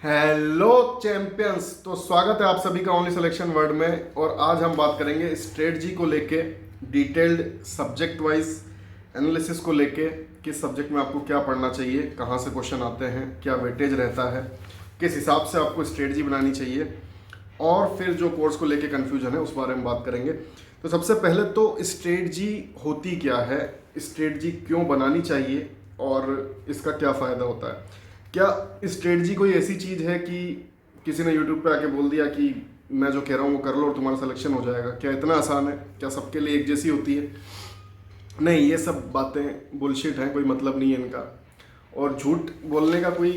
Hello champions. तो स्वागत है आप सभी का ओनली सिलेक्शन वर्ड में। और आज हम बात करेंगे स्ट्रेटजी को लेके, डिटेल्ड सब्जेक्ट वाइज एनालिसिस को लेके, किस सब्जेक्ट में आपको क्या पढ़ना चाहिए, कहाँ से क्वेश्चन आते हैं, क्या वेटेज रहता है, किस हिसाब से आपको स्ट्रेटजी बनानी चाहिए, और फिर जो कोर्स को लेके कन्फ्यूजन है उस बारे में बात करेंगे। तो सबसे पहले तो स्ट्रेटजी होती क्या है, स्ट्रेटजी क्यों बनानी चाहिए और इसका क्या फ़ायदा होता है। क्या स्ट्रेटजी कोई ऐसी चीज़ है कि किसी ने यूट्यूब पे आके बोल दिया कि मैं जो कह रहा हूँ वो कर लो और तुम्हारा सिलेक्शन हो जाएगा? क्या इतना आसान है? क्या सबके लिए एक जैसी होती है? नहीं, ये सब बातें बुलशिट हैं, कोई मतलब नहीं है इनका। और झूठ बोलने का कोई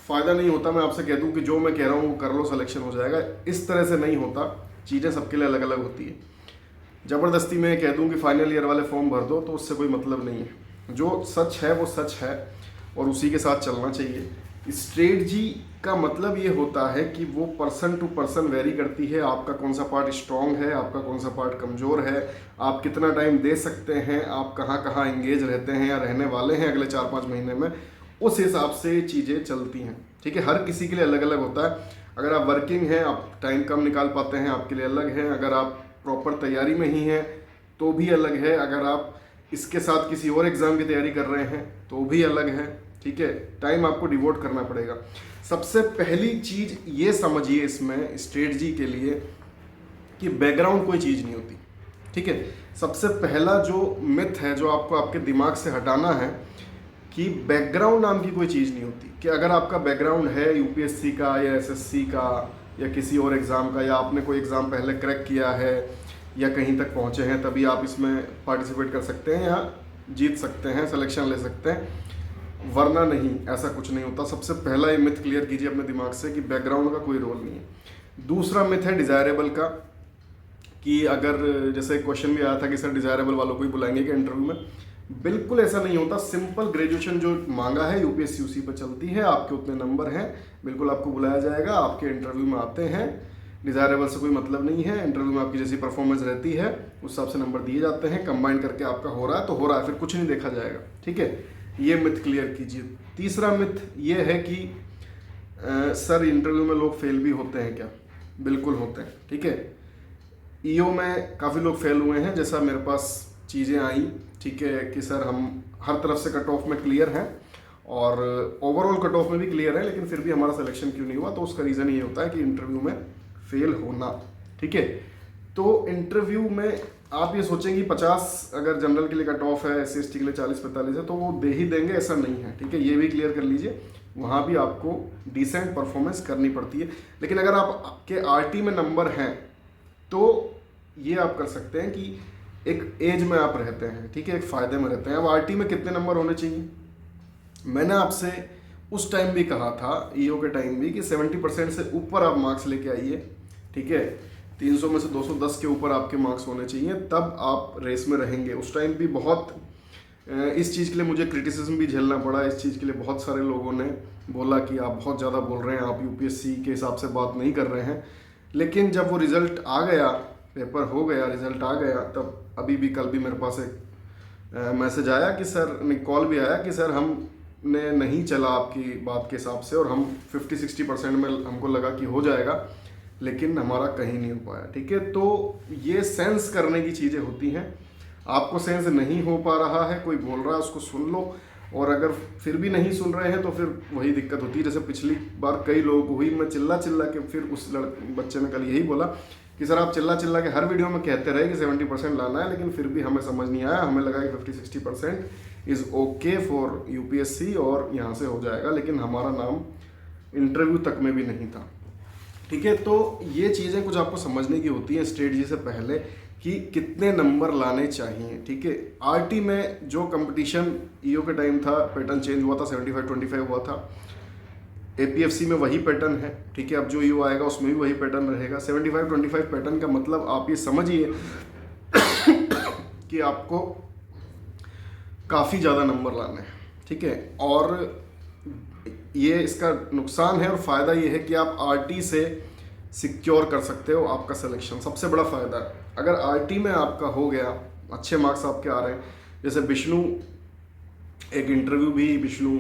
फ़ायदा नहीं होता। मैं आपसे कह दूं कि जो मैं कह रहा हूँ वो कर लो, सिलेक्शन हो जाएगा, इस तरह से नहीं होता। चीज़ें सबके लिए अलग अलग होती है। ज़बरदस्ती मैं कह दूं कि फाइनल ईयर वाले फॉर्म भर दो, तो उससे कोई मतलब नहीं है। जो सच है वो सच है और उसी के साथ चलना चाहिए। स्ट्रेटजी का मतलब ये होता है कि वो पर्सन टू पर्सन वेरी करती है। आपका कौन सा पार्ट स्ट्रांग है, आपका कौन सा पार्ट कमज़ोर है, आप कितना टाइम दे सकते हैं, आप कहाँ कहाँ एंगेज रहते हैं या रहने वाले हैं अगले 4-5 महीने में, उस हिसाब से चीज़ें चलती हैं। ठीक है, हर किसी के लिए अलग अलग होता है। अगर आप वर्किंग हैं, आप टाइम कम निकाल पाते हैं, आपके लिए अलग है। अगर आप प्रॉपर तैयारी में ही हैं तो भी अलग है। अगर आप इसके साथ किसी और एग्ज़ाम की तैयारी कर रहे हैं तो भी अलग है। ठीक है, टाइम आपको डिवोट करना पड़ेगा। सबसे पहली चीज़ ये समझिए इसमें स्ट्रेटजी के लिए कि बैकग्राउंड कोई चीज़ नहीं होती। ठीक है, सबसे पहला जो मिथ है जो आपको आपके दिमाग से हटाना है कि बैकग्राउंड नाम की कोई चीज़ नहीं होती। कि अगर आपका बैकग्राउंड है यूपीएससी का या एसएससी का या किसी और एग्ज़ाम का, या आपने कोई एग्ज़ाम पहले क्रैक किया है या कहीं तक पहुँचे हैं, तभी आप इसमें पार्टिसिपेट कर सकते हैं या जीत सकते हैं, सिलेक्शन ले सकते हैं, वरना नहीं, ऐसा कुछ नहीं होता। सबसे पहला ये मिथ क्लियर कीजिए अपने दिमाग से कि बैकग्राउंड का कोई रोल नहीं है। दूसरा मिथ है डिज़ायरेबल का, कि अगर जैसे क्वेश्चन भी आया था कि सर डिज़ायरेबल वालों को ही बुलाएंगे क्या इंटरव्यू में। बिल्कुल ऐसा नहीं होता। सिंपल ग्रेजुएशन जो मांगा है यूपीएससी उसी पर चलती है। आपके उतने नंबर हैं, बिल्कुल आपको बुलाया जाएगा, आपके इंटरव्यू में आते हैं। डिज़ायरेबल से कोई मतलब नहीं है। इंटरव्यू में आपकी जैसी परफॉर्मेंस रहती है उस हिसाब से नंबर दिए जाते हैं। कंबाइन करके आपका हो रहा है तो हो रहा है, फिर कुछ नहीं देखा जाएगा। ठीक है, ये मिथ क्लियर कीजिए। तीसरा मिथ ये है कि सर इंटरव्यू में लोग फेल भी होते हैं क्या? बिल्कुल होते हैं। ठीक है, ईओ में काफ़ी लोग फेल हुए हैं, जैसा मेरे पास चीज़ें आई। ठीक है, कि सर हम हर तरफ से कट ऑफ में क्लियर हैं और ओवरऑल कट ऑफ में भी क्लियर है, लेकिन फिर भी हमारा सिलेक्शन क्यों नहीं हुआ? तो उसका रीज़न ये होता है कि इंटरव्यू में फेल होना। ठीक है, तो इंटरव्यू में आप ये सोचेंगे 50 अगर जनरल के लिए कट ऑफ है, SC/ST के लिए 40-45 है, तो वो दे ही देंगे, ऐसा नहीं है। ठीक है, ये भी क्लियर कर लीजिए। वहाँ भी आपको डिसेंट परफॉर्मेंस करनी पड़ती है। लेकिन अगर आपके RT में नंबर हैं तो ये आप कर सकते हैं कि एक एज में आप रहते हैं। ठीक है, एक फ़ायदे में रहते हैं। अब RT में कितने नंबर होने चाहिए? मैंने आपसे उस टाइम भी कहा था, EO के टाइम भी, कि 70% से ऊपर आप मार्क्स लेके आइए। ठीक है, 300 में से 210 के ऊपर आपके मार्क्स होने चाहिए, तब आप रेस में रहेंगे। उस टाइम भी बहुत इस चीज़ के लिए मुझे क्रिटिसिज्म भी झेलना पड़ा। इस चीज़ के लिए बहुत सारे लोगों ने बोला कि आप बहुत ज़्यादा बोल रहे हैं, आप यूपीएससी के हिसाब से बात नहीं कर रहे हैं। लेकिन जब वो रिज़ल्ट आ गया, पेपर हो गया, रिज़ल्ट आ गया, तब अभी भी कल भी मेरे पास एक मैसेज आया कि सर, कॉल भी आया कि सर हमने नहीं चला आपकी बात के हिसाब से, और हम 50-60% में हमको लगा कि हो जाएगा, लेकिन हमारा कहीं नहीं हो पाया। ठीक है, तो ये सेंस करने की चीज़ें होती हैं। आपको सेंस नहीं हो पा रहा है, कोई बोल रहा है उसको सुन लो, और अगर फिर भी नहीं सुन रहे हैं तो फिर वही दिक्कत होती है। जैसे पिछली बार कई लोगों को हुई, मैं चिल्ला चिल्ला के, फिर उस बच्चे ने कल यही बोला कि सर आप चिल्ला चिल्ला के हर वीडियो में कहते रहे कि 70% लाना है, लेकिन फिर भी हमें समझ नहीं आया। हमें लगा कि 50-60% इज़ ओके फॉर यूपीएससी और यहाँ से हो जाएगा, लेकिन हमारा नाम इंटरव्यू तक में भी नहीं था। ठीक है, तो ये चीज़ें कुछ आपको समझने की होती हैं स्ट्रेटजी से पहले कि कितने नंबर लाने चाहिए। ठीक है, RT में जो कंपटीशन EO के टाइम था, पैटर्न चेंज हुआ था, 75-25 हुआ था। APFC में वही पैटर्न है। ठीक है, अब जो EO आएगा उसमें भी वही पैटर्न रहेगा। 75-25 पैटर्न का मतलब आप ये समझिए कि आपको काफ़ी ज़्यादा नंबर लाने हैं। ठीक है, और ये इसका नुकसान है, और फ़ायदा ये है कि आप RT से सिक्योर कर सकते हो आपका सिलेक्शन। सबसे बड़ा फ़ायदा है अगर RT में आपका हो गया, अच्छे मार्क्स आपके आ रहे हैं। जैसे विष्णु, एक इंटरव्यू भी विष्णु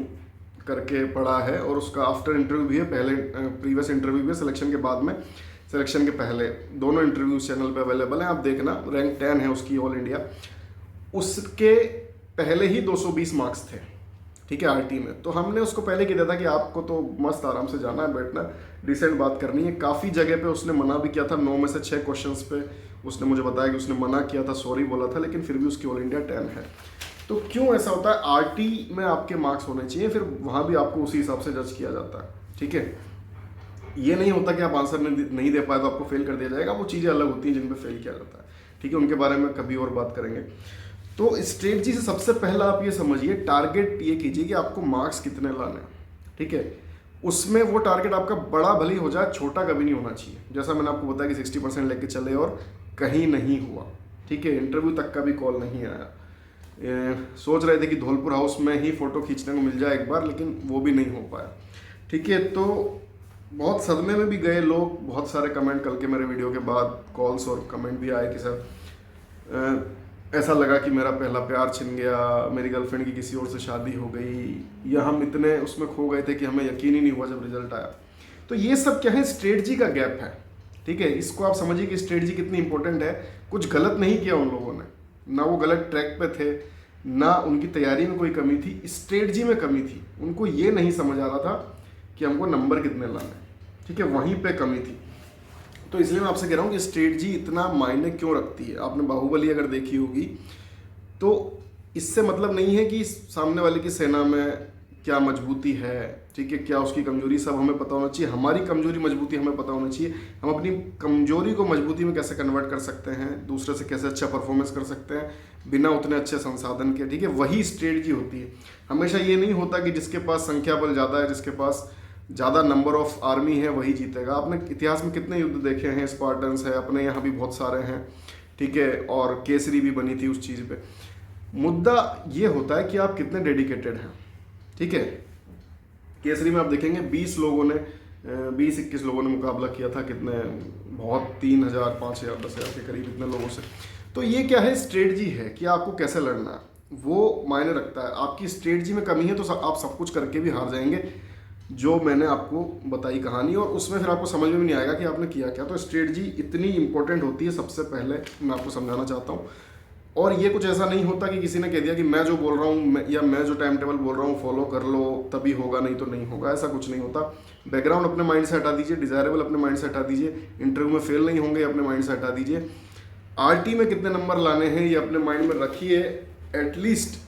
करके पढ़ा है और उसका आफ्टर इंटरव्यू भी है, पहले प्रीवियस इंटरव्यू भी है, सिलेक्शन के बाद में, सिलेक्शन के पहले, दोनों इंटरव्यू चैनल पे अवेलेबल हैं, आप देखना। रैंक 10 है उसकी ऑल इंडिया। उसके पहले ही 220 मार्क्स थे, ठीक है, आरटी में। तो हमने उसको पहले कह दिया था कि आपको तो मस्त आराम से जाना है, बैठना, डिसेंट बात करनी है। काफ़ी जगह पे उसने मना भी किया था, 9 में से 6 क्वेश्चंस पे उसने मुझे बताया कि उसने मना किया था, सॉरी बोला था, लेकिन फिर भी उसकी ऑल इंडिया 10 है। तो क्यों ऐसा होता है? आरटी में आपके मार्क्स होने चाहिए, फिर वहाँ भी आपको उसी हिसाब से जज किया जाता है, ठीक है। ये नहीं होता कि आप आंसर नहीं दे पाए तो आपको फेल कर दिया जाएगा, वो चीज़ें अलग होती हैं जिन पे फेल किया जाता है, ठीक है। उनके बारे में कभी और बात करेंगे। तो स्ट्रेटजी से सबसे पहला आप ये समझिए, टारगेट ये कीजिए कि आपको मार्क्स कितने लाने हैं, ठीक है। उसमें वो टारगेट आपका बड़ा भले हो जाए, छोटा कभी नहीं होना चाहिए। जैसा मैंने आपको बताया कि 60% लेके चले और कहीं नहीं हुआ, ठीक है। इंटरव्यू तक का भी कॉल नहीं आया। सोच रहे थे कि धौलपुर हाउस में ही फ़ोटो खींचने को मिल जाए एक बार, लेकिन वो भी नहीं हो पाया, ठीक है। तो बहुत सदमे में भी गए लोग, बहुत सारे कमेंट कल के मेरे वीडियो के बाद कॉल्स और कमेंट भी आए कि सर ऐसा लगा कि मेरा पहला प्यार छिन गया, मेरी गर्लफ्रेंड की किसी और से शादी हो गई, या हम इतने उसमें खो गए थे कि हमें यकीन ही नहीं हुआ जब रिजल्ट आया। तो ये सब क्या है? स्ट्रेटजी का गैप है, ठीक है। इसको आप समझिए कि स्ट्रेटजी कितनी इंपॉर्टेंट है। कुछ गलत नहीं किया उन लोगों ने, ना वो गलत ट्रैक पे थे, ना उनकी तैयारी में कोई कमी थी, स्ट्रेटजी में कमी थी। उनको ये नहीं समझ आ रहा था कि हमको नंबर कितने लाने, ठीक है, वहीं पे कमी थी। तो इसलिए मैं आपसे कह रहा हूँ कि स्ट्रेटजी इतना मायने क्यों रखती है। आपने बाहुबली अगर देखी होगी तो इससे मतलब नहीं है कि सामने वाले की सेना में क्या मजबूती है, ठीक है, क्या उसकी कमजोरी, सब हमें पता होना चाहिए। हमारी कमजोरी मजबूती हमें पता होना चाहिए। हम अपनी कमजोरी को मजबूती में कैसे कन्वर्ट कर सकते हैं, दूसरे से कैसे अच्छा परफॉर्मेंस कर सकते हैं बिना उतने अच्छे संसाधन के, ठीक है, वही स्ट्रेटजी होती है। हमेशा ये नहीं होता कि जिसके पास संख्या बल ज़्यादा है, जिसके पास ज़्यादा नंबर ऑफ आर्मी है, वही जीतेगा। आपने इतिहास में कितने युद्ध देखे हैं, स्पार्टन्स है, अपने यहाँ भी बहुत सारे हैं, ठीक है, और केसरी भी बनी थी उस चीज़ पे। मुद्दा ये होता है कि आप कितने डेडिकेटेड हैं, ठीक है। केसरी में आप देखेंगे 20 लोगों ने 20-21 लोगों ने मुकाबला किया था, कितने, बहुत 3000, 5000, 10,000 के करीब इतने लोगों से। तो ये क्या है? स्ट्रेटजी है कि आपको कैसे लड़ना है, वो मायने रखता है। आपकी स्ट्रेटजी में कमी है तो आप सब कुछ करके भी हार जाएंगे, जो मैंने आपको बताई कहानी, और उसमें फिर आपको समझ में भी नहीं आएगा कि आपने किया क्या। तो स्ट्रेटजी इतनी इंपॉर्टेंट होती है, सबसे पहले मैं आपको समझाना चाहता हूँ। और ये कुछ ऐसा नहीं होता कि किसी ने कह दिया कि मैं जो बोल रहा हूँ या मैं जो टाइम टेबल बोल रहा हूँ फॉलो कर लो तभी होगा, नहीं तो नहीं होगा, ऐसा कुछ नहीं होता। बैकग्राउंड अपने माइंड से हटा दीजिए, डिजायरेबल अपने माइंड से हटा दीजिए, इंटरव्यू में फेल नहीं होंगे अपने माइंड से हटा दीजिए, आरटी में कितने नंबर लाने हैं ये अपने माइंड में रखिए। एटलीस्ट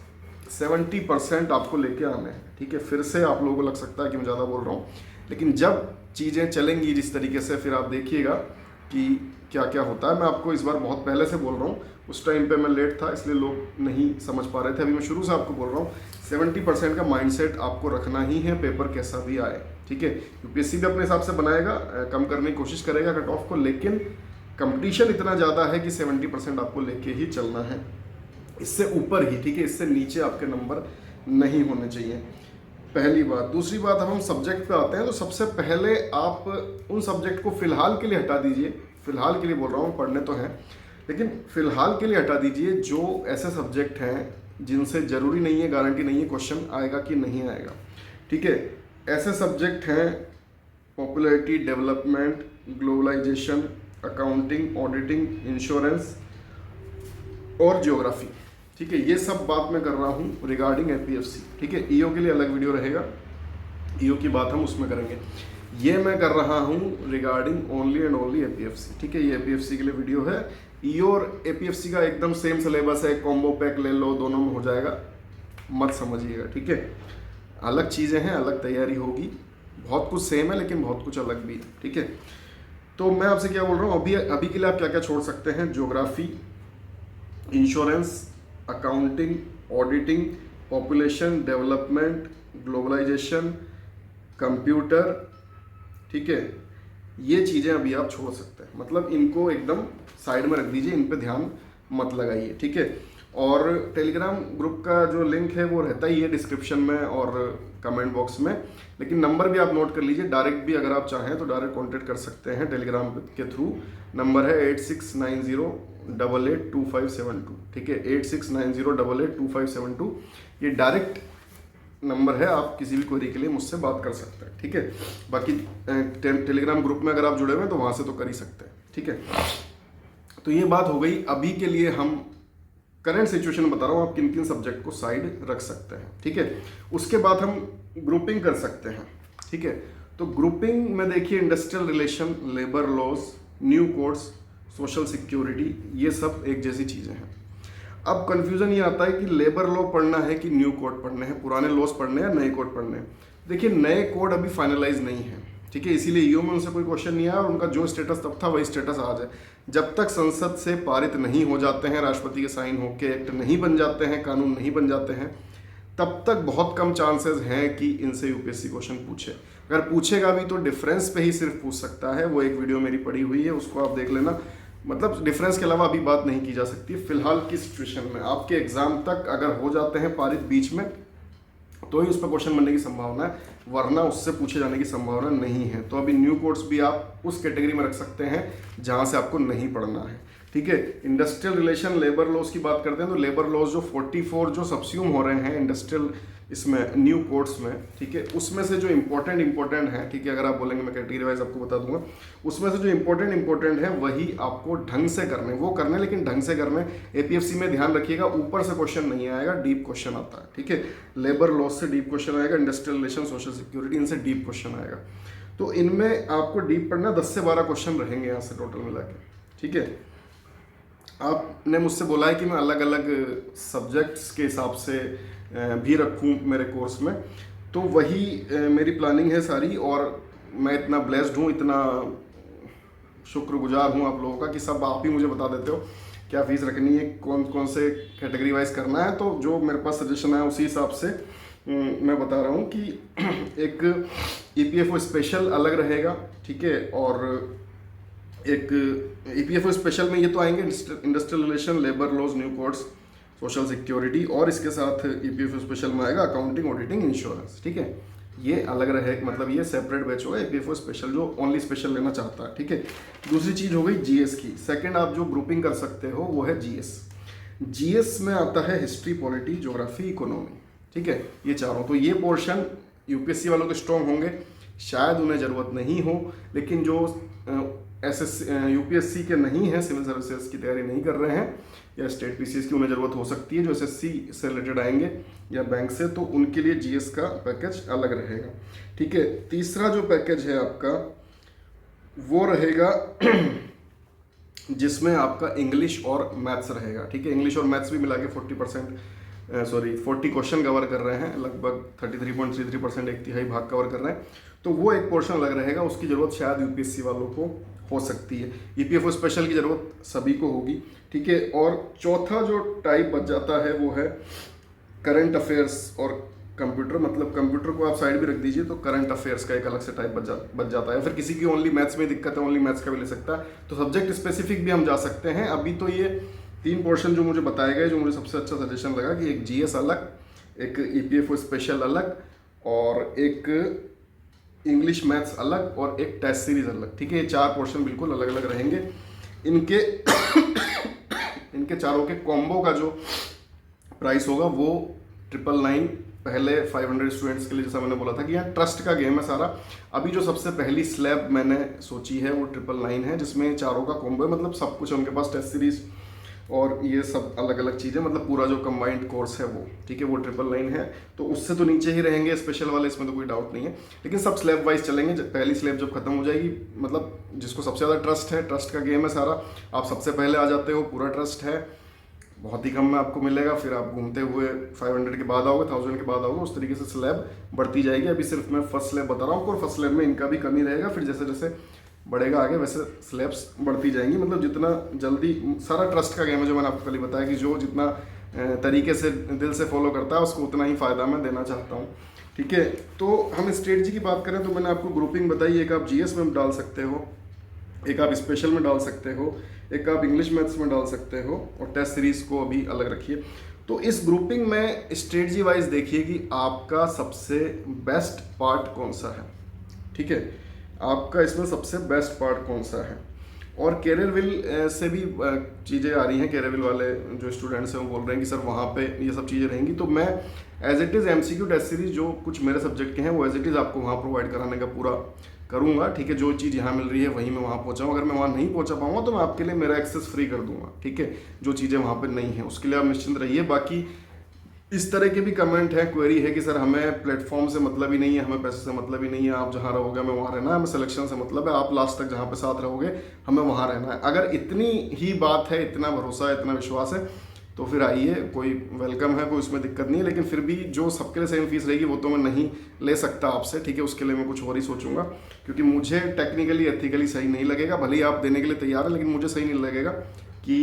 70% आपको लेके आने हैं, ठीक है। फिर से आप लोगों को लग सकता है कि मैं ज़्यादा बोल रहा हूँ, लेकिन जब चीज़ें चलेंगी जिस तरीके से, फिर आप देखिएगा कि क्या क्या होता है। मैं आपको इस बार बहुत पहले से बोल रहा हूँ, उस टाइम पे मैं लेट था इसलिए लोग नहीं समझ पा रहे थे। अभी मैं शुरू से आपको बोल रहा हूँ, 70% का माइंडसेट आपको रखना ही है, पेपर कैसा भी आए, ठीक है। यूपीएससी भी अपने हिसाब से बनाएगा, कम करने की कोशिश करेगा कट ऑफ को, लेकिन कंपटीशन इतना ज़्यादा है कि 70% आपको लेके ही चलना है, इससे ऊपर ही, ठीक है, इससे नीचे आपके नंबर नहीं होने चाहिए, पहली बात। दूसरी बात, अब हम सब्जेक्ट पे आते हैं। तो सबसे पहले आप उन सब्जेक्ट को फिलहाल के लिए हटा दीजिए, फिलहाल के लिए बोल रहा हूँ, पढ़ने तो हैं लेकिन फिलहाल के लिए हटा दीजिए जो ऐसे सब्जेक्ट हैं जिनसे ज़रूरी नहीं है, गारंटी नहीं है क्वेश्चन आएगा कि नहीं आएगा, ठीक है। ऐसे सब्जेक्ट हैं popularity, development, globalisation, accounting, auditing, insurance और ज्योग्राफी, ठीक है। ये सब बात मैं कर रहा हूँ रिगार्डिंग एपीएफसी, ठीक है। ईओ के लिए अलग वीडियो रहेगा, ईओ की बात हम उसमें करेंगे। ये मैं कर रहा हूँ regarding only and only APFC, ठीक है। ये एपीएफसी के लिए वीडियो है। ईओ और एपीएफसी का एकदम सेम सिलेबस है, कॉम्बो पैक ले लो, दोनों में हो जाएगा, मत समझिएगा, ठीक है। अलग चीज़ें हैं, अलग तैयारी होगी, बहुत कुछ सेम है लेकिन बहुत कुछ अलग भी है, ठीक है। तो मैं आपसे क्या बोल रहा हूँ, अभी के लिए आप क्या क्या छोड़ सकते हैं? Geography, insurance, accounting, auditing, population, development, globalisation, computer, ठीक है। ये चीज़ें अभी आप छोड़ सकते हैं, मतलब इनको एकदम साइड में रख दीजिए, इन पे ध्यान मत लगाइए, ठीक है। और टेलीग्राम ग्रुप का जो लिंक है वो रहता ही है डिस्क्रिप्शन में और कमेंट बॉक्स में, लेकिन नंबर भी आप नोट कर लीजिए। डायरेक्ट भी अगर आप चाहें तो डायरेक्ट कांटेक्ट कर सकते हैं टेलीग्राम के थ्रू। नंबर है 8690882572, ठीक है, 8690882572। ये डायरेक्ट नंबर है, आप किसी भी क्वेरी के लिए मुझसे बात कर सकते हैं, ठीक है। बाकी टेलीग्राम ग्रुप में अगर आप जुड़े हुए हैं तो वहाँ से तो कर ही सकते हैं, ठीक है। तो ये बात हो गई। अभी के लिए हम करंट सिचुएशन बता रहा हूँ, आप किन किन सब्जेक्ट को साइड रख सकते हैं, ठीक है। उसके बाद हम ग्रुपिंग कर सकते हैं, ठीक है। तो ग्रुपिंग में देखिए industrial relation, labour laws, new codes, social security, ये सब एक जैसी चीज़ें हैं। अब कंफ्यूजन ये आता है कि लेबर लॉ पढ़ना है कि न्यू कोड पढ़ने हैं, पुराने लॉज पढ़ने हैं या नए कोड पढ़ने हैं। देखिए नए कोड अभी फाइनलाइज नहीं है, ठीक है, इसीलिए ईओ में उनसे कोई क्वेश्चन नहीं आया और उनका जो स्टेटस तब था वही स्टेटस आज है। जब तक संसद से पारित नहीं हो जाते हैं, राष्ट्रपति के साइन होके एक्ट नहीं बन जाते हैं, कानून नहीं बन जाते हैं, तब तक बहुत कम चांसेस हैं कि इनसे यूपीएससी क्वेश्चन पूछे। अगर पूछेगा भी तो डिफरेंस पे ही सिर्फ पूछ सकता है। वो एक वीडियो मेरी पड़ी हुई है, उसको आप देख लेना। मतलब डिफरेंस के अलावा अभी बात नहीं की जा सकती। फिलहाल की सिचुएशन में आपके एग्जाम तक अगर हो जाते हैं पारित बीच में तो ही उस पर क्वेश्चन बनने की संभावना है, वरना उससे पूछे जाने की संभावना नहीं है। तो अभी न्यू कोड्स भी आप उस कैटेगरी में रख सकते हैं जहां से आपको नहीं पढ़ना है, ठीक है। इंडस्ट्रियल रिलेशन, लेबर लॉज की बात करते हैं तो लेबर लॉज जो 44 जो सब्स्यूम हो रहे हैं इंडस्ट्रियल इसमें न्यू कोड्स में, ठीक है, उसमें से जो इंपॉर्टेंट है, ठीक है, अगर आप बोलेंगे मैं कैटेगरी वाइज आपको बता दूंगा, उसमें से जो इंपॉर्टेंट है वही आपको ढंग से करने, वो करने लेकिन ढंग से करने। एपीएफसी में ध्यान रखिएगा ऊपर से क्वेश्चन नहीं आएगा, डीप क्वेश्चन आता है, ठीक है। लेबर लॉज से डीप क्वेश्चन आएगा, इंडस्ट्रियल रिलेशन, सोशल सिक्योरिटी, इनसे डीप क्वेश्चन आएगा। तो इनमें आपको डीप पढ़ना 10 से 12 क्वेश्चन रहेंगे यहाँ से टोटल मिला के, ठीक है। आपने मुझसे बोला है कि मैं अलग अलग सब्जेक्ट्स के हिसाब से भी रखूं मेरे कोर्स में, तो वही मेरी प्लानिंग है सारी। और मैं इतना ब्लेस्ड हूँ, इतना शुक्रगुजार हूँ आप लोगों का कि सब आप ही मुझे बता देते हो क्या फीस रखनी है, कौन कौन से कैटेगरी वाइज करना है। तो जो मेरे पास सजेशन है उसी हिसाब से मैं बता रहा हूँ कि एक ईपीएफओ स्पेशल अलग रहेगा, ठीक है, और एक ईपीएफओ स्पेशल में ये तो आएंगे industrial relation, labour laws, new codes, social security, और इसके साथ ईपीएफओ स्पेशल में आएगा अकाउंटिंग, ऑडिटिंग, इंश्योरेंस, ठीक है। ये अलग रहे, मतलब ये सेपरेट बैच होगा ईपीएफओ स्पेशल जो ओनली स्पेशल लेना चाहता है, ठीक है। दूसरी चीज हो गई जीएस की। सेकंड आप जो ग्रुपिंग कर सकते हो वो है जीएस। जीएस में आता है हिस्ट्री, पॉलिटी, ज्योग्राफी, इकोनॉमी, ठीक है, ये चारों। तो ये पोर्शन यूपीएससी वालों के स्ट्रॉन्ग होंगे, शायद उन्हें ज़रूरत नहीं हो, लेकिन जो यूपीएससी के नहीं है, सिविल सर्विसेज की तैयारी नहीं कर रहे हैं या स्टेट पीसीएस की, उन्हें ज़रूरत हो सकती है, जो एसएससी से रिलेटेड आएंगे या बैंक से, तो उनके लिए जीएस का पैकेज अलग रहेगा, ठीक है। तीसरा जो पैकेज है आपका वो रहेगा जिसमें आपका इंग्लिश और मैथ्स रहेगा, ठीक है। इंग्लिश और मैथ्स भी मिला के 40 क्वेश्चन कवर कर रहे हैं, लगभग 33.33%, एक तिहाई भाग कवर कर रहे हैं। तो वो एक पोर्शन अलग रहेगा, उसकी ज़रूरत शायद यूपीएससी वालों को हो सकती है। ईपीएफओ स्पेशल की ज़रूरत सभी को होगी, ठीक है। और चौथा जो टाइप बच जाता है वो है करंट अफेयर्स और कंप्यूटर। मतलब कंप्यूटर को आप साइड भी रख दीजिए तो करंट अफेयर्स का एक अलग से टाइप बच जाता है। फिर किसी की ओनली मैथ्स में दिक्कत है, ओनली मैथ्स का भी ले सकता है, तो सब्जेक्ट स्पेसिफिक भी हम जा सकते हैं। अभी तो ये 3 पोर्शन जो मुझे बताए गए, जो मुझे सबसे अच्छा सजेशन लगा कि एक जीएस अलग, एक ईपीएफओ स्पेशल अलग, और एक इंग्लिश मैथ्स अलग, और एक टेस्ट सीरीज अलग, ठीक है। ये 4 पोर्शन बिल्कुल अलग अलग रहेंगे। इनके इनके चारों के कॉम्बो का जो प्राइस होगा वो 999, पहले 500 स्टूडेंट्स के लिए, जैसा मैंने बोला था कि यहाँ ट्रस्ट का गेम है सारा। अभी जो सबसे पहली स्लैब मैंने सोची है वो 999 है, जिसमें चारों का कॉम्बो है, मतलब सब कुछ है उनके पास, टेस्ट सीरीज और ये सब अलग अलग चीज़ें, मतलब पूरा जो कंबाइंड कोर्स है वो, ठीक है, वो 999 है। तो उससे तो नीचे ही रहेंगे स्पेशल वाले, इसमें तो कोई डाउट नहीं है, लेकिन सब स्लैब वाइज चलेंगे। पहली स्लैब जब खत्म हो जाएगी, मतलब जिसको सबसे ज़्यादा ट्रस्ट है, ट्रस्ट का गेम है सारा, आप सबसे पहले आ जाते हो, पूरा ट्रस्ट है, बहुत ही कम में आपको मिलेगा, फिर आप घूमते हुए 500 के बाद आओगे, 1000 के बाद आओगे, उस तरीके से स्लैब बढ़ती जाएगी। अभी सिर्फ मैं फर्स्ट स्लैब बता रहा हूँ, और फर्स्ट स्लैब में इनका भी कमी रहेगा, फिर जैसे जैसे बढ़ेगा आगे वैसे स्लैब्स बढ़ती जाएंगी। मतलब जितना जल्दी, सारा ट्रस्ट का गेम है, जो मैंने आपको कल ही बताया कि जो जितना तरीके से दिल से फॉलो करता है उसको उतना ही फ़ायदा मैं देना चाहता हूँ, ठीक है। तो हम स्ट्रेटजी की बात करें तो मैंने आपको ग्रुपिंग बताई, एक आप जीएस में डाल सकते हो, एक आप स्पेशल में डाल सकते हो, एक आप इंग्लिश मैथ्स में डाल सकते हो, और टेस्ट सीरीज़ को अभी अलग रखिए। तो इस ग्रुपिंग में स्ट्रेटजी वाइज देखिए कि आपका सबसे बेस्ट पार्ट कौन सा है, ठीक है, आपका इसमें सबसे बेस्ट पार्ट कौन सा है। और कैरियरविल से भी चीज़ें आ रही हैं। कैरियरविल वाले जो स्टूडेंट्स हैं वो बोल रहे हैं कि सर वहाँ पे ये सब चीज़ें रहेंगी। तो मैं as it is MCQ test series जो कुछ मेरे सब्जेक्ट के हैं वो एज इट इज़ आपको वहाँ प्रोवाइड कराने का पूरा करूँगा, ठीक है। जो चीज़ यहाँ मिल रही है वहीं मैं वहाँ पहुँचाऊँ। अगर मैं वहाँ नहीं पहुँचा पाऊँगा तो मैं आपके लिए मेरा एक्सेस फ्री कर दूँगा, ठीक है। जो चीज़ें वहाँ पर नहीं हैं उसके लिए आप निश्चिंत रहिए। बाकी इस तरह के भी कमेंट है, क्वेरी है कि सर हमें प्लेटफॉर्म से मतलब ही नहीं है, हमें पैसे से मतलब ही नहीं है, आप जहाँ रहोगे हमें वहाँ रहना है, हमें सिलेक्शन से मतलब है, आप लास्ट तक जहाँ पे साथ रहोगे हमें वहाँ रहना है। अगर इतनी ही बात है, इतना भरोसा है, इतना विश्वास है तो फिर आइए, कोई वेलकम है, कोई उसमें दिक्कत नहीं है। लेकिन फिर भी जो सबके लिए सेम फीस रहेगी वो तो मैं नहीं ले सकता आपसे, ठीक है। उसके लिए मैं कुछ और ही सोचूंगा, क्योंकि मुझे टेक्निकली एथिकली सही नहीं लगेगा। भले ही आप देने के लिए तैयार है लेकिन मुझे सही नहीं लगेगा कि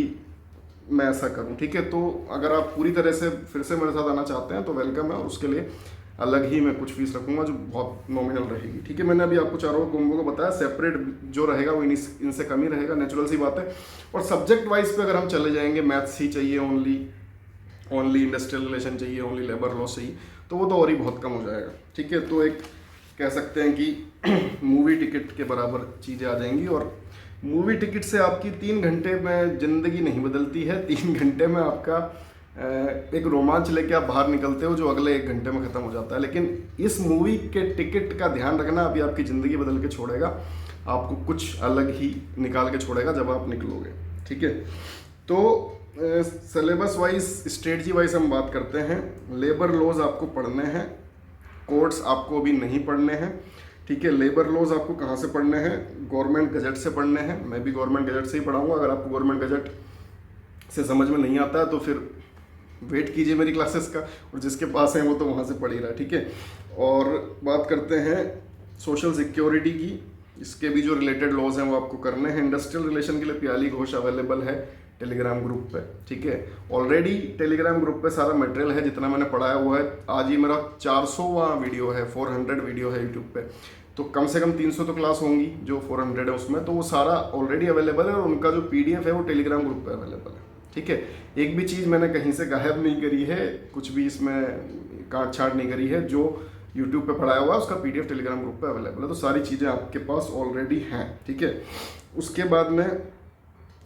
मैं ऐसा करूं, ठीक है। तो अगर आप पूरी तरह से फिर से मेरे साथ आना चाहते हैं तो वेलकम है, और उसके लिए अलग ही मैं कुछ फीस रखूंगा जो बहुत नॉमिनल रहेगी, ठीक है। मैंने अभी आपको चारों कॉम्बो को बताया, सेपरेट जो रहेगा वो इनसे कम ही रहेगा, नेचुरल सी बात है। और सब्जेक्ट वाइज पे अगर हम चले जाएंगे, मैथ्स ही चाहिए ओनली इंडस्ट्रियल रिलेशन चाहिए, ओनली लेबर लॉ चाहिए, तो वो तो और ही बहुत कम हो जाएगा, ठीक है। तो एक कह सकते हैं कि मूवी टिकट के बराबर चीज़ें आ जाएंगी। और मूवी टिकट से आपकी 3 घंटे में ज़िंदगी नहीं बदलती है, 3 घंटे में आपका एक रोमांच लेके आप बाहर निकलते हो जो अगले 1 घंटे में ख़त्म हो जाता है। लेकिन इस मूवी के टिकट का ध्यान रखना, अभी आपकी ज़िंदगी बदल के छोड़ेगा, आपको कुछ अलग ही निकाल के छोड़ेगा जब आप निकलोगे, ठीक है। तो सिलेबस वाइज, स्ट्रेटजी वाइज हम बात करते हैं। लेबर लॉज आपको पढ़ने हैं, कोड्स आपको अभी नहीं पढ़ने हैं, ठीक है। लेबर लॉज आपको कहाँ से पढ़ने हैं? गवर्नमेंट गजट से पढ़ने हैं। मैं भी गवर्नमेंट गजट से ही पढ़ाऊंगा। अगर आपको गवर्नमेंट गजट से समझ में नहीं आता है तो फिर वेट कीजिए मेरी क्लासेस का, और जिसके पास है वो तो वहाँ से पढ़ ही रहा है, ठीक है। और बात करते हैं सोशल सिक्योरिटी की, इसके भी जो रिलेटेड लॉज हैं वो आपको करने हैं। इंडस्ट्रियल रिलेशन के लिए प्याली घोष अवेलेबल है टेलीग्राम ग्रुप पे, ठीक है। ऑलरेडी टेलीग्राम ग्रुप पे सारा मटेरियल है, जितना मैंने पढ़ाया हुआ है। आज ही मेरा 400वां वीडियो है, 400 वीडियो है यूट्यूब पे, तो कम से कम 300 तो क्लास होंगी जो 400 है उसमें, तो वो सारा ऑलरेडी अवेलेबल है। और उनका जो PDF है वो टेलीग्राम ग्रुप पे अवेलेबल है, ठीक है। एक भी चीज़ मैंने कहीं से गायब नहीं करी है, कुछ भी इसमें काट छाट नहीं करी है। जो यूट्यूब पे पढ़ाया हुआ है उसका PDF टेलीग्राम ग्रुप पे अवेलेबल है, तो सारी चीज़ें आपके पास ऑलरेडी हैं, ठीक है। उसके बाद में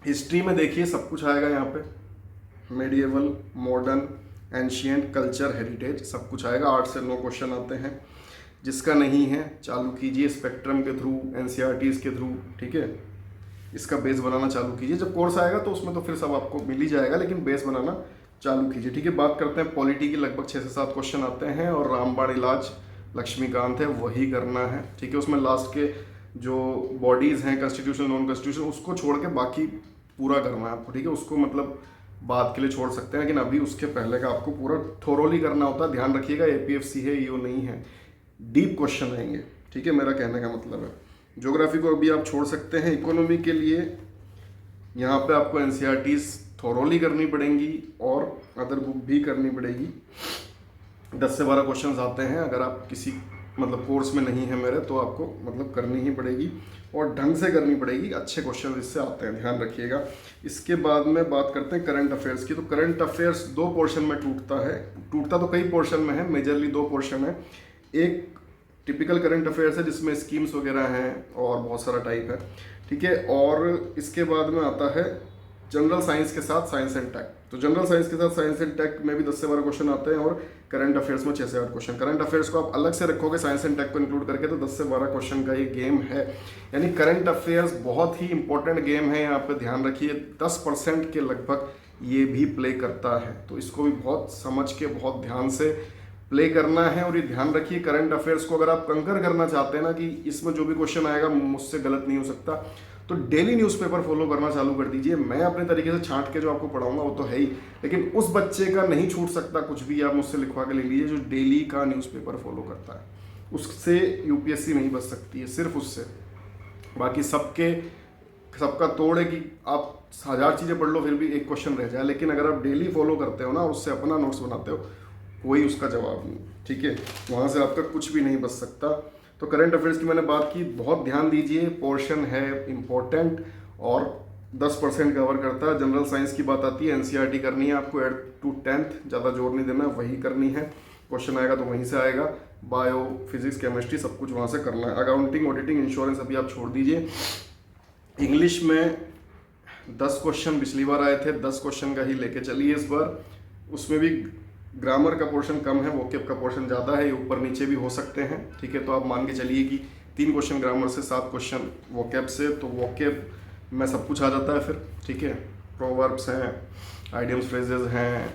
हिस्ट्री में देखिए सब कुछ आएगा यहाँ पे, medieval, modern, ancient, culture, heritage, सब कुछ आएगा। 8 से 9 क्वेश्चन आते हैं। जिसका नहीं है चालू कीजिए स्पेक्ट्रम के थ्रू, NCERTs के थ्रू, ठीक है। इसका बेस बनाना चालू कीजिए। जब कोर्स आएगा तो उसमें तो फिर सब आपको मिल ही जाएगा, लेकिन बेस बनाना चालू कीजिए, ठीक है। बात करते हैं पॉलिटी की, लगभग 6 से 7 क्वेश्चन आते हैं, और रामबाण इलाज लक्ष्मीकांत है वही करना है, ठीक है। उसमें लास्ट के जो बॉडीज़ हैं, कॉन्स्टिट्यूशन, नॉन कॉन्स्टिट्यूशन, उसको छोड़ के बाकी पूरा करना है आपको, ठीक है। उसको मतलब बाद के लिए छोड़ सकते हैं, लेकिन अभी उसके पहले का आपको पूरा थोरोली करना होता है। ध्यान रखिएगा APFC है, EO नहीं है, डीप क्वेश्चन रहेंगे, ठीक है। मेरा कहने का मतलब है ज्योग्राफी को अभी आप छोड़ सकते हैं। इकोनॉमी के लिए यहाँ पे आपको NCERTs थोरोली करनी पड़ेंगी और अदर बुक भी करनी पड़ेगी। 10 से 12 क्वेश्चंस आते हैं। अगर आप किसी मतलब कोर्स में नहीं है मेरे तो आपको मतलब करनी ही पड़ेगी, और ढंग से करनी पड़ेगी। अच्छे क्वेश्चन इससे आते हैं, ध्यान रखिएगा। इसके बाद में बात करते हैं करंट अफेयर्स की। तो करंट अफेयर्स 2 पोर्शन में टूटता तो कई पोर्शन में है, मेजरली 2 पोर्शन है। एक टिपिकल करंट अफेयर्स है जिसमें स्कीम्स वगैरह हैं और बहुत सारा टाइप है, ठीक है। और इसके बाद में आता है जनरल साइंस के साथ साइंस एंड टेक। तो जनरल साइंस के साथ साइंस एंड टेक में भी 10 से 12 क्वेश्चन आते हैं, और करंट अफेयर्स में 6 से 8 क्वेश्चन। करंट अफेयर्स को आप अलग से रखोगे साइंस एंड टेक को इंक्लूड करके तो 10 से 12 क्वेश्चन का ये गेम है। यानी करंट अफेयर्स बहुत ही इंपॉर्टेंट गेम है, यहाँ पे ध्यान रखिए। 10% के लगभग ये भी प्ले करता है, तो इसको भी बहुत समझ के बहुत ध्यान से प्ले करना है। और ये ध्यान रखिए करंट अफेयर्स को अगर आप कंकर करना चाहते हैं ना कि इसमें जो भी क्वेश्चन आएगा मुझसे गलत नहीं हो सकता, तो डेली न्यूज़पेपर फॉलो करना चालू कर दीजिए। मैं अपने तरीके से छांट के जो आपको पढ़ाऊंगा वो तो है ही, लेकिन उस बच्चे का नहीं छूट सकता कुछ भी। आप मुझसे लिखवा के ले लीजिए जो डेली का न्यूज़पेपर फॉलो करता है, उससे UPSC नहीं बच सकती है, सिर्फ उससे। बाकी सबका तोड़ है कि आप 1000 चीज़ें पढ़ लो फिर भी एक क्वेश्चन रह जाए, लेकिन अगर आप डेली फॉलो करते हो ना, उससे अपना नोट्स बनाते हो, कोई उसका जवाब नहीं, ठीक है। वहाँ से आपका कुछ भी नहीं बच सकता। तो करंट अफेयर्स की मैंने बात की, बहुत ध्यान दीजिए, पोर्शन है इम्पोर्टेंट और 10% कवर करता है। जनरल साइंस की बात आती है, NCERT करनी है आपको 8 to 10th, ज़्यादा जोर नहीं देना, वही करनी है। क्वेश्चन आएगा तो वहीं से आएगा। बायो, फिजिक्स, केमिस्ट्री सब कुछ वहाँ से करना है। अकाउंटिंग, ऑडिटिंग, इंश्योरेंस अभी आप छोड़ दीजिए। इंग्लिश में 10 क्वेश्चन पिछली बार आए थे, 10 क्वेश्चन का ही लेके चलिए इस बार। उसमें भी ग्रामर का पोर्शन कम है, वोकेब का पोर्शन ज़्यादा है, ये ऊपर नीचे भी हो सकते हैं, ठीक है। तो आप मान के चलिए कि 3 क्वेश्चन ग्रामर से, 7 क्वेश्चन वोकेब से, तो वोकेब में सब कुछ आ जाता है फिर, ठीक है। प्रोवर्ब्स हैं, आइडियम्स, फ्रेजेस हैं,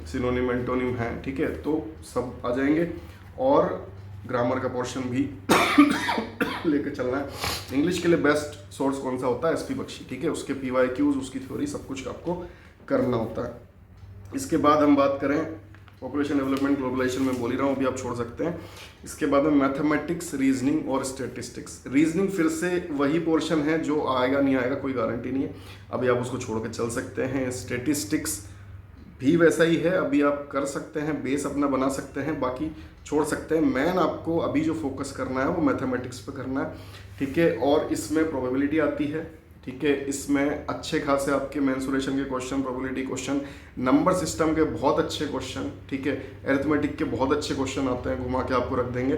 सिनोनिम, एंटोनिम हैं, ठीक है, तो सब आ जाएंगे। और ग्रामर का पोर्शन भी लेके चलना है। इंग्लिश के लिए बेस्ट सोर्स कौन सा होता है? एसपी बख्शी, ठीक है। उसके PYQs, उसकी थ्योरी, सब कुछ आपको करना होता है। इसके बाद हम बात करें पॉपुलेशन डेवलपमेंट, ग्लोबलाइजेशन में बोल ही रहा हूँ, अभी आप छोड़ सकते हैं। इसके बाद में मैथमेटिक्स, रीजनिंग और स्टेटिस्टिक्स। रीजनिंग फिर से वही पोर्शन है जो आएगा नहीं आएगा कोई गारंटी नहीं है, अभी आप उसको छोड़ के चल सकते हैं। स्टेटिस्टिक्स भी वैसा ही है, अभी आप कर सकते हैं, बेस अपना बना सकते हैं, बाकी छोड़ सकते हैं। मैन आपको अभी जो फोकस करना है वो मैथमेटिक्स पे करना है, ठीक है। और इसमें प्रोबेबिलिटी आती है, ठीक है। इसमें अच्छे खासे आपके मेंसुरेशन के question, probability question, number system के बहुत अच्छे क्वेश्चन, ठीक है। अरिथमेटिक के बहुत अच्छे क्वेश्चन आते हैं, घुमा के आपको रख देंगे।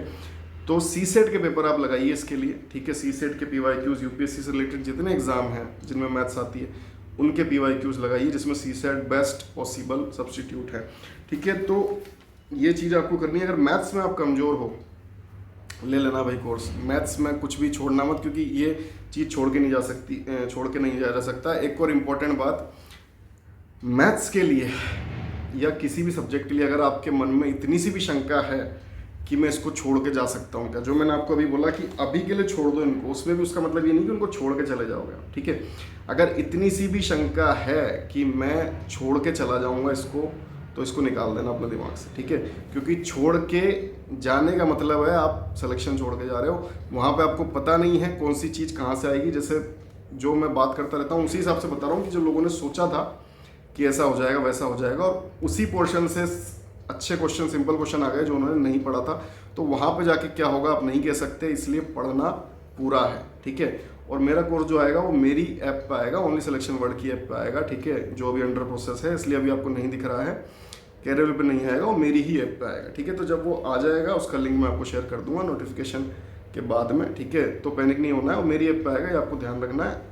तो सीसेट के पेपर आप लगाइए इसके लिए, ठीक है। सीसेट के PYQs, UPSC से रिलेटेड जितने एग्जाम हैं जिनमें मैथ्स आती है उनके PYQs लगाइए, जिसमें सीसेट बेस्ट पॉसिबल सब्स्टिट्यूट है, ठीक है। तो ये चीज़ आपको करनी है। अगर मैथ्स में आप कमज़ोर हो, ले लेना भाई कोर्स। मैथ्स में कुछ भी छोड़ना मत, क्योंकि ये चीज़ छोड़ के नहीं जा सकता। एक और इम्पॉर्टेंट बात, मैथ्स के लिए या किसी भी सब्जेक्ट के लिए अगर आपके मन में इतनी सी भी शंका है कि मैं इसको छोड़ के जा सकता हूँ क्या, जो मैंने आपको अभी बोला कि अभी के लिए छोड़ दो इनको, उसमें भी उसका मतलब ये नहीं कि उनको छोड़ के चले जाओगे, ठीक है। अगर इतनी सी भी शंका है कि मैं छोड़ के चला जाऊँगा इसको, तो इसको निकाल देना अपने दिमाग से, ठीक है। क्योंकि छोड़ के जाने का मतलब है आप सिलेक्शन छोड़ के जा रहे हो, वहाँ पे आपको पता नहीं है कौन सी चीज़ कहाँ से आएगी। जैसे जो मैं बात करता रहता हूँ उसी हिसाब से बता रहा हूँ कि जो लोगों ने सोचा था कि ऐसा हो जाएगा वैसा हो जाएगा, और उसी पोर्शन से अच्छे क्वेश्चन, सिंपल क्वेश्चन आ गए जो उन्होंने नहीं पढ़ा था। तो वहाँ पे जाके क्या होगा आप नहीं कह सकते, इसलिए पढ़ना पूरा है, ठीक है। और मेरा कोर्स जो आएगा वो मेरी ऐप पे आएगा, ओनली सिलेक्शन वर्ड की ऐप पे आएगा, ठीक है, जो अभी अंडर प्रोसेस है, इसलिए अभी आपको नहीं दिख रहा है, कैरियर पे नहीं आएगा, वो मेरी ही ऐप पे आएगा, ठीक है। तो जब वो आ जाएगा उसका लिंक मैं आपको शेयर कर दूंगा नोटिफिकेशन के बाद में, ठीक है। तो पैनिक नहीं होना है, वो मेरी ऐप पे आएगा, ये आपको ध्यान रखना है।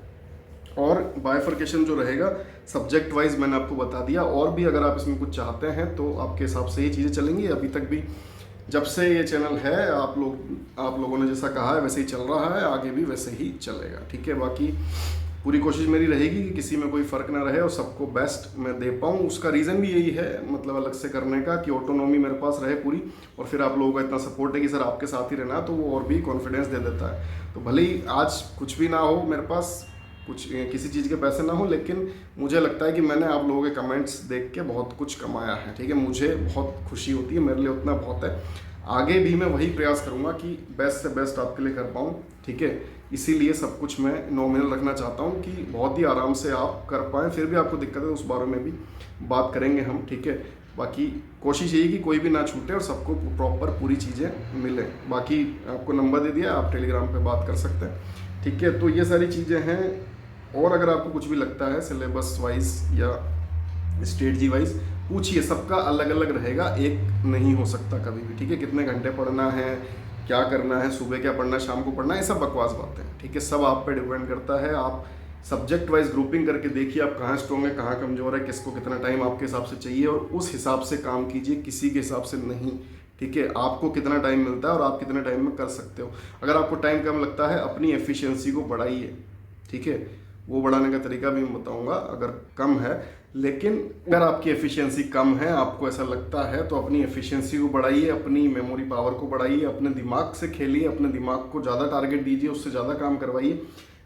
और बाइफर्केशन जो रहेगा सब्जेक्ट वाइज मैंने आपको बता दिया, और भी अगर आप इसमें कुछ चाहते हैं तो आपके हिसाब से ही चीज़ें चलेंगी। अभी तक भी जब से ये चैनल है आप लोगों ने जैसा कहा है वैसे ही चल रहा है, आगे भी वैसे ही चलेगा, ठीक है। बाकी पूरी कोशिश मेरी रहेगी कि किसी में कोई फ़र्क ना रहे और सबको बेस्ट मैं दे पाऊँ। उसका रीज़न भी यही है, मतलब अलग से करने का, कि ऑटोनॉमी मेरे पास रहे पूरी, और फिर आप लोगों का इतना सपोर्ट है कि सर आपके साथ ही रहना, तो वो और भी कॉन्फिडेंस दे देता है। तो भले ही आज कुछ भी ना हो मेरे पास, कुछ किसी चीज़ के पैसे ना हो, लेकिन मुझे लगता है कि मैंने आप लोगों के कमेंट्स देख के बहुत कुछ कमाया है, ठीक है। मुझे बहुत खुशी होती है, मेरे लिए उतना बहुत है। आगे भी मैं वही प्रयास करूँगा कि बेस्ट से बेस्ट आपके लिए कर पाऊँ, ठीक है। इसीलिए सब कुछ मैं नॉमिनल रखना चाहता हूँ कि बहुत ही आराम से आप कर पाएँ। फिर भी आपको दिक्कत है उस बारे में भी बात करेंगे हम, ठीक है। बाकी कोशिश यही कि कोई भी ना छूटे और सबको प्रॉपर पूरी चीज़ें मिलें। बाकी आपको नंबर दे दिया, आप टेलीग्राम पे बात कर सकते हैं, ठीक है। तो ये सारी चीज़ें हैं। और अगर आपको कुछ भी लगता है सिलेबस वाइज या स्ट्रेटजी वाइज, पूछिए, सबका अलग अलग रहेगा, एक नहीं हो सकता कभी भी, ठीक है। कितने घंटे पढ़ना है, क्या करना है, सुबह क्या पढ़ना है, शाम को पढ़ना है, ये सब बकवास बातें हैं, ठीक है। सब आप पे डिपेंड करता है। आप सब्जेक्ट वाइज ग्रुपिंग करके देखिए आप कहाँ स्ट्रॉन्ग है, कहाँ कमजोर है, किसको कितना टाइम आपके हिसाब से चाहिए, और उस हिसाब से काम कीजिए, किसी के हिसाब से नहीं, ठीक है। आपको कितना टाइम मिलता है और आप कितने टाइम में कर सकते हो। अगर आपको टाइम कम लगता है, अपनी एफिशिएंसी को बढ़ाइए, ठीक है। वो बढ़ाने का तरीका भी मैं बताऊंगा अगर कम है। लेकिन अगर आपकी एफिशिएंसी कम है, आपको ऐसा लगता है, तो अपनी एफिशिएंसी को बढ़ाइए, अपनी मेमोरी पावर को बढ़ाइए, अपने दिमाग से खेलिए, अपने दिमाग को ज़्यादा टारगेट दीजिए, उससे ज़्यादा काम करवाइए।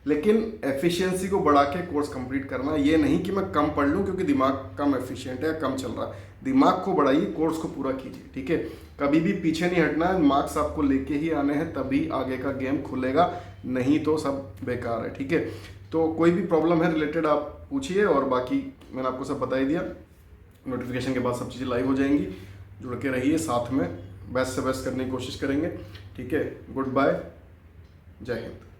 लेकिन एफिशिएंसी को बढ़ा के कोर्स कंप्लीट करना, ये नहीं कि मैं कम पढ़ लूँ क्योंकि दिमाग कम एफिशिएंट है, कम चल रहा है। दिमाग को बढ़ाइए, कोर्स को पूरा कीजिए, ठीक है। कभी भी पीछे नहीं हटना है, मार्क्स आपको लेके ही आने हैं, तभी आगे का गेम खुलेगा, नहीं तो सब बेकार है, ठीक है। तो कोई भी प्रॉब्लम है रिलेटेड आप पूछिए, और बाकी मैंने आपको सब बता ही दिया। नोटिफिकेशन के बाद सब चीज़ें लाइव हो जाएंगी, जुड़ के रहिए, साथ में बेस्ट से बेस्ट करने की कोशिश करेंगे, ठीक है। गुड बाय, जय हिंद।